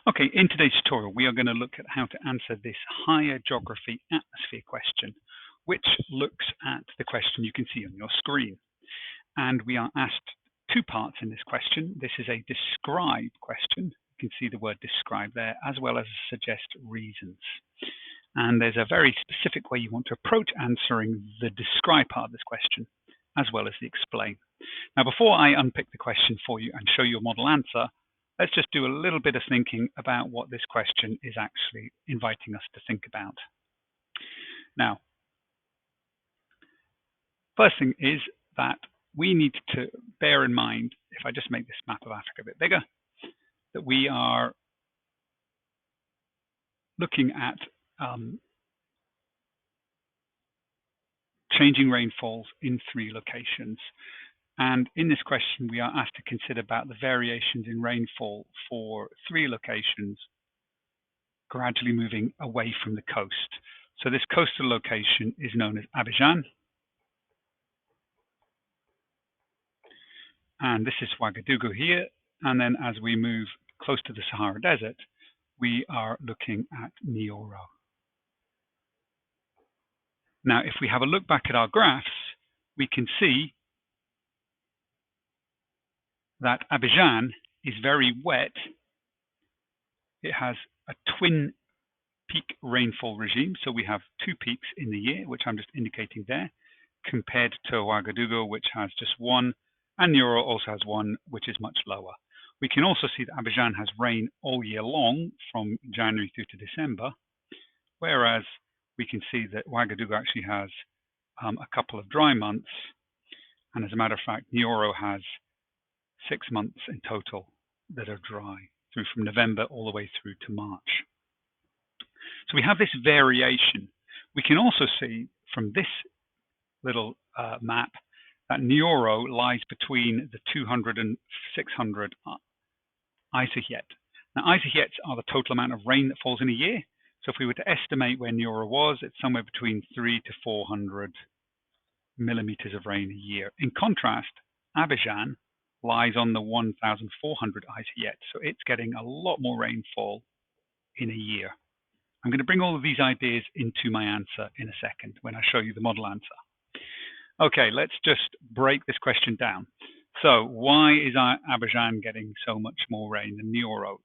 Okay, in today's tutorial, we are going to look at how to answer this higher geography atmosphere question, which looks at the question you can see on your screen. And we are asked two parts in this question. This is a describe question. You can see the word describe there, as well as suggest reasons. And there's a very specific way you want to approach answering the describe part of this question, as well as the explain. Now, before I unpick the question for you and show you a model answer, let's just do a little bit of thinking about what this question is actually inviting us to think about. Now, first thing is that we need to bear in mind, if I just make this map of Africa a bit bigger, that we are looking at changing rainfalls in 3 locations. And in this question, we are asked to consider about the variations in rainfall for 3 locations, gradually moving away from the coast. So this coastal location is known as Aberjan. And this is Ouagadougou here. And then as we move close to the Sahara Desert, we are looking at Nioro. Now, if we have a look back at our graphs, we can see that Aberjan is very wet. It has a twin peak rainfall regime. So we have 2 peaks in the year, which I'm just indicating there, compared to Ouagadougou, which has just 1, and Nioro also has 1, which is much lower. We can also see that Aberjan has rain all year long from January through to December, whereas we can see that Ouagadougou actually has a couple of dry months. And as a matter of fact, Nioro has 6 months in total that are dry, through from November all the way through to March. So we have this variation. We can also see from this little map that Nioro lies between the 200 and 600 isohyet. Now, isohyets are the total amount of rain that falls in a year. So if we were to estimate where Nioro was, it's somewhere between 300 to 400 millimeters of rain a year. In contrast, Aberjan lies on the 1,400 isohyet, so it's getting a lot more rainfall in a year. I'm going to bring all of these ideas into my answer in a second when I show you the model answer. Okay, let's just break this question down. So why is Aberjan getting so much more rain than Nioro?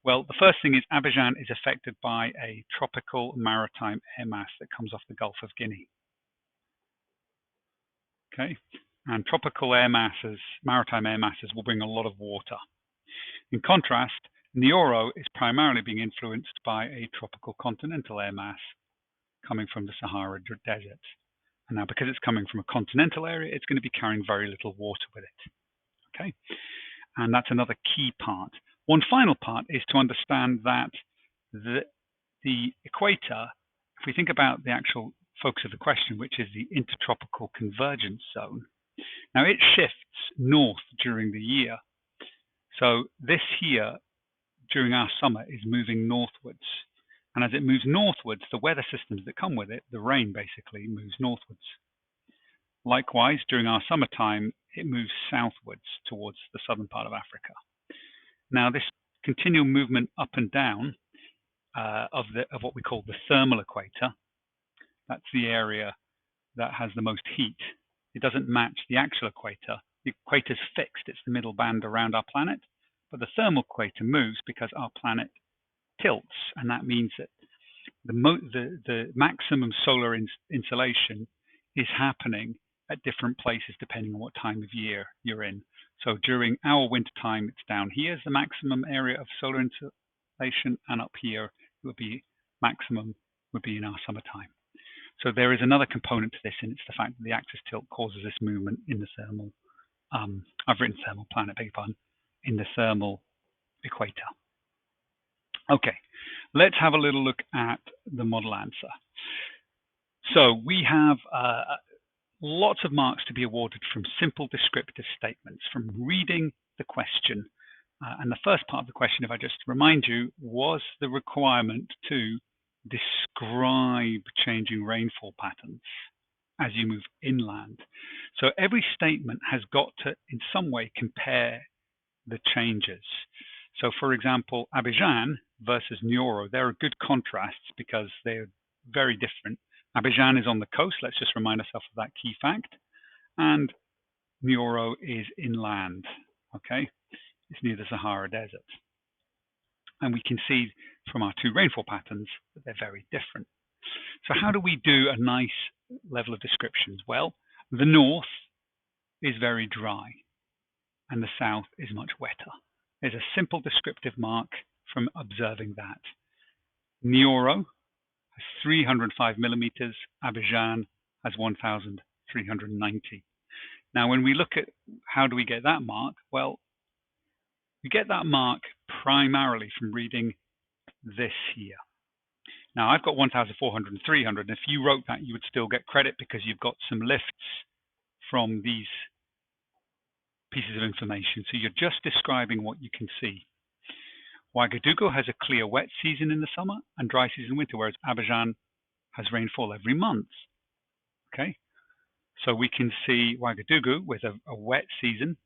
Well, the first thing is Aberjan is affected by a tropical maritime air mass that comes off the Gulf of Guinea. Okay, and tropical air masses, maritime air masses, will bring a lot of water. In contrast, Nioro is primarily being influenced by a tropical continental air mass coming from the Sahara Desert. And now, because it's coming from a continental area, it's going to be carrying very little water with it. Okay, and that's another key part. One final part is to understand that the equator, if we think about the actual focus of the question, which is the intertropical convergence zone, now it shifts north during the year. So this here, during our summer, is moving northwards. And as it moves northwards, the weather systems that come with it, the rain basically, moves northwards. Likewise, during our summertime, it moves southwards towards the southern part of Africa. Now, this continual movement up and down of what we call the thermal equator, that's the area that has the most heat. It doesn't match the actual equator. The equator's fixed. It's the middle band around our planet. But the thermal equator moves because our planet tilts, and that means that the maximum solar insolation is happening at different places depending on what time of year you're in. So during our winter time, it's down here is the maximum area of solar insolation, and up here it would be maximum would be in our summertime. So there is another component to this, and it's the fact that the axis tilt causes this movement in the thermal. I've written thermal planet, beg your pardon, in the thermal equator. Okay, let's have a little look at the model answer. So we have lots of marks to be awarded from simple descriptive statements, from reading the question. And the first part of the question, if I just remind you, was the requirement to describe changing rainfall patterns as you move inland. So every statement has got to, in some way, compare the changes. So for example, Aberjan versus Nioro, there are good contrasts because they're very different. Aberjan is on the coast, let's just remind ourselves of that key fact, and Nioro is inland, okay? It's near the Sahara Desert. And we can see from our two rainfall patterns that they're very different. So how do we do a nice level of descriptions? Well, the north is very dry and the south is much wetter. There's a simple descriptive mark from observing that. Nioro has 305 millimeters, Aberjan has 1,390. Now, when we look at how do we get that mark, well, we get that mark primarily from reading this here. Now, I've got 1,400 and 300, and if you wrote that, you would still get credit because you've got some lifts from these pieces of information. So you're just describing what you can see. Ouagadougou has a clear wet season in the summer and dry season in winter, whereas Aberjan has rainfall every month. Okay, so we can see Ouagadougou with a wet season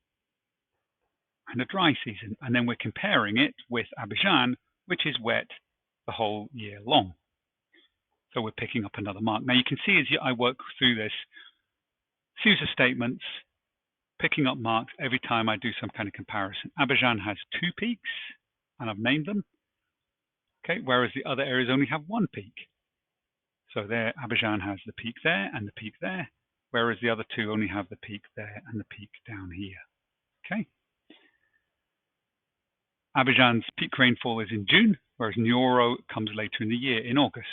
and a dry season, and then we're comparing it with Aberjan, which is wet the whole year long. So we're picking up another mark. Now you can see as I work through this series of statements, picking up marks every time I do some kind of comparison. Aberjan has 2 peaks, and I've named them, okay, whereas the other areas only have 1 peak. So there, Aberjan has the peak there and the peak there, whereas the other 2 only have the peak there and the peak down here, okay? Aberjan's peak rainfall is in June, whereas Nioro comes later in the year, in August.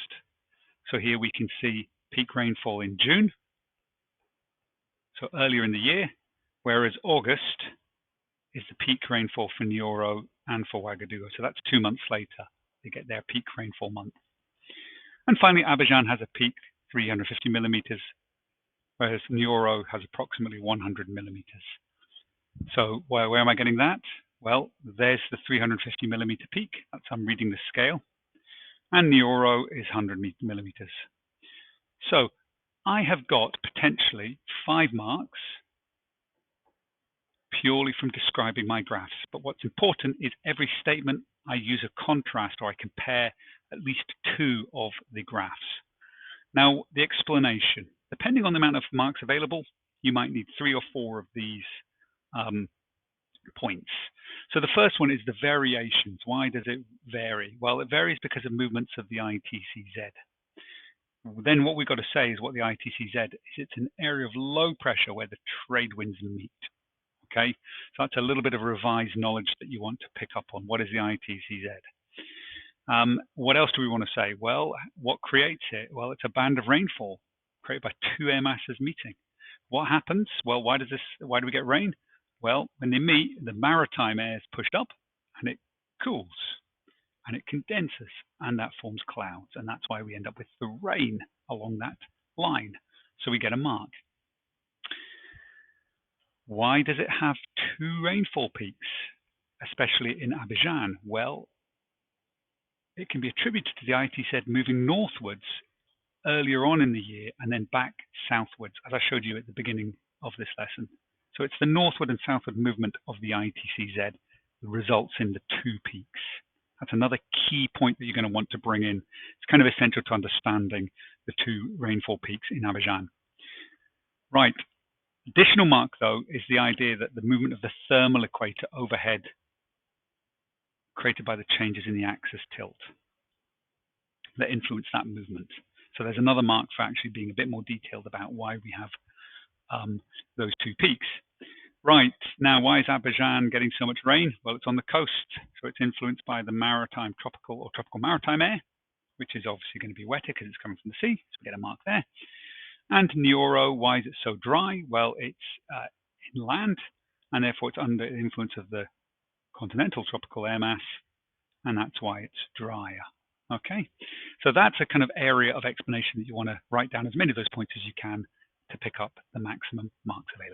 So here we can see peak rainfall in June, so earlier in the year, whereas August is the peak rainfall for Nioro and for Ouagadougou. So that's 2 months later, they get their peak rainfall month. And finally, Aberjan has a peak 350 millimeters, whereas Nioro has approximately 100 millimeters. So where am I getting that? Well, there's the 350 millimeter peak. That's I'm reading the scale. And Nioro is 100 millimeters. So I have got potentially 5 marks purely from describing my graphs. But what's important is every statement I use a contrast, or I compare at least 2 of the graphs. Now, the explanation. Depending on the amount of marks available, you might need 3 or 4 of these points. So the first one is the variations. Why does it vary? Well, it varies because of movements of the ITCZ. Then what we've got to say is what the ITCZ is. It's an area of low pressure where the trade winds meet. Okay, so that's a little bit of revised knowledge that you want to pick up on. What is the ITCZ? What else do we want to say? Well, what creates it? Well, it's a band of rainfall created by 2 air masses meeting. What happens? Well, why do we get rain? Well, when they meet, the maritime air is pushed up and it cools and it condenses and that forms clouds. And that's why we end up with the rain along that line. So we get a mark. Why does it have 2 rainfall peaks, especially in Aberjan? Well, it can be attributed to the ITCZ moving northwards earlier on in the year and then back southwards, as I showed you at the beginning of this lesson. So it's the northward and southward movement of the ITCZ that results in the 2 peaks. That's another key point that you're going to want to bring in. It's kind of essential to understanding the 2 rainfall peaks in Aberjan. Right. Additional mark, though, is the idea that the movement of the thermal equator overhead created by the changes in the axis tilt that influence that movement. So there's another mark for actually being a bit more detailed about why we have those 2 peaks. Right, now why is Aberjan getting so much rain? Well, it's on the coast, so it's influenced by the maritime tropical or tropical maritime air, which is obviously going to be wetter because it's coming from the sea, so we get a mark there. And Nioro, why is it so dry? Well, it's inland, and therefore it's under the influence of the continental tropical air mass, and that's why it's drier. Okay, so that's a kind of area of explanation that you want to write down as many of those points as you can to pick up the maximum marks available.